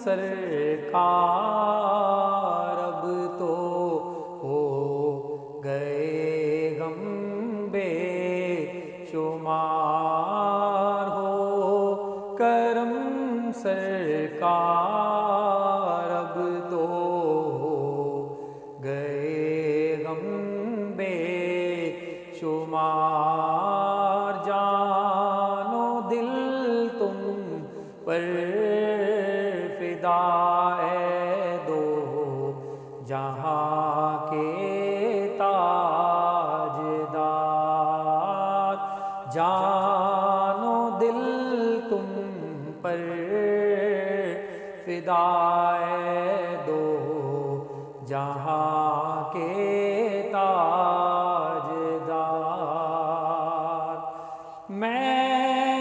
سرکار اب تو ہو گئے غم بے شمار، ہو کرم سرکار اب تو ہو گئے غم بے شمار، جان و دل تم پر فدا ہے دو جہاں کے تاجدار، جان و دل تم پر فدا ہے دو جہاں کے تاجدار۔ میں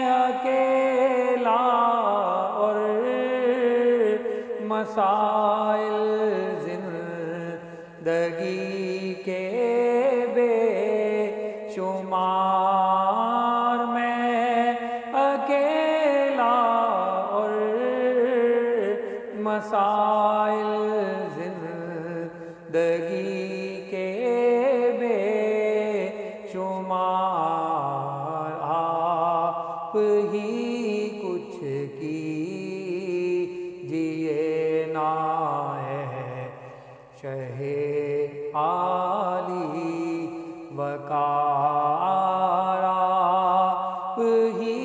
اکیلا اور مسائل زندگی کے بے شمار، میں اکیلا اور مسائل زندگی کے بے شمار، آپ ہی کچھ کیجئے نا ہے شہ عالی وقار، آپ ہی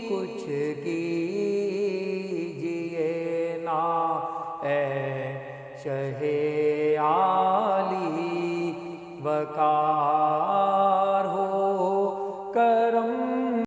کچھ کیجئے نا ہے شہ